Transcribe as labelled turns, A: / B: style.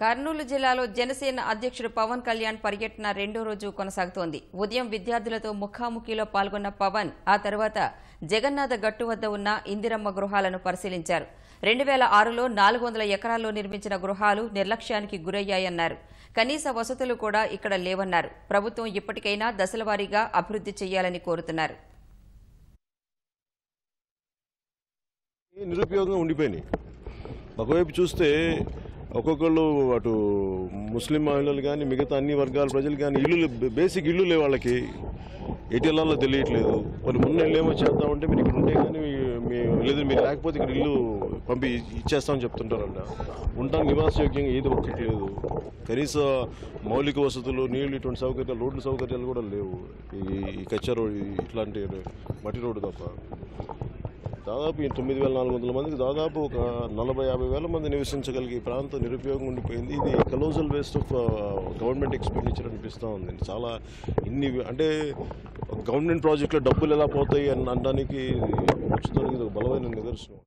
A: కర్నూలు జిల్లాలో జనసేన అధ్యక్షుడు పవన్ కళ్యాణ్ పర్యటన రెండో రోజు కొనసాగుతోంది. ఉదయం విద్యార్థులతో ముఖాముఖిలో పాల్గొన్న పవన్ ఆ తర్వాత జగన్నాథ గట్టు వద్ద ఉన్న ఇందిరమ్మ గృహాలను పరిశీలించారు. 2006లో 400 ఎకరాల్లో నిర్మించిన గృహాలు నిర్లక్ష్యానికి గురయ్యాయన్నారు. కనీస వసతులు కూడా ఇక్కడ లేవన్నారు. ప్రభుత్వం ఇప్పటికైనా దశలవారీగా అభివృద్ధి చేయాలని కోరుతున్నారు.
B: నిరుపయోగంగా ఉండిపోయినాయి. ఒకవైపు చూస్తే ఒక్కొక్కళ్ళు అటు ముస్లిం మహిళలు కానీ మిగతా అన్ని వర్గాల ప్రజలు కానీ ఇల్లు బేసిక్ ఇల్లు లేవు, వాళ్ళకి ఎటు వెళ్ళాలో తెలియట్లేదు. వాళ్ళు మొన్న ఏమో చేద్దామంటే మీరు ఇక్కడ ఉంటే కానీ లేదు మీరు లేకపోతే ఇక్కడ ఇల్లు ఇచ్చేస్తామని చెప్తుంటారంట. ఉండడానికి నివాసయోగ్యంగా ఏది ఒక్కటి లేదు. కనీస మౌలిక వసతులు, నీళ్లు, ఇటువంటి సౌకర్యాలు, రోడ్లు సౌకర్యాలు కూడా లేవు. ఈ కచ్చా రోడ్ ఇట్లాంటి మట్టి రోడ్డు తప్ప దాదాపు 9,400 మందికి దాదాపు ఒక 40-50 వేల మంది నివసించగలిగే ఈ ప్రాంతం నిరుపయోగం ఉండిపోయింది. ఇది కలోజల్ వేస్ట్ ఆఫ్ గవర్నమెంట్ ఎక్స్పెండిచర్ అనిపిస్తూ ఉంది. చాలా ఇన్ని అంటే గవర్నమెంట్ ప్రాజెక్టులో డబ్బులు ఎలా పోతాయి అని అనడానికి ఇది ఒక బలమైన నిదర్శనం.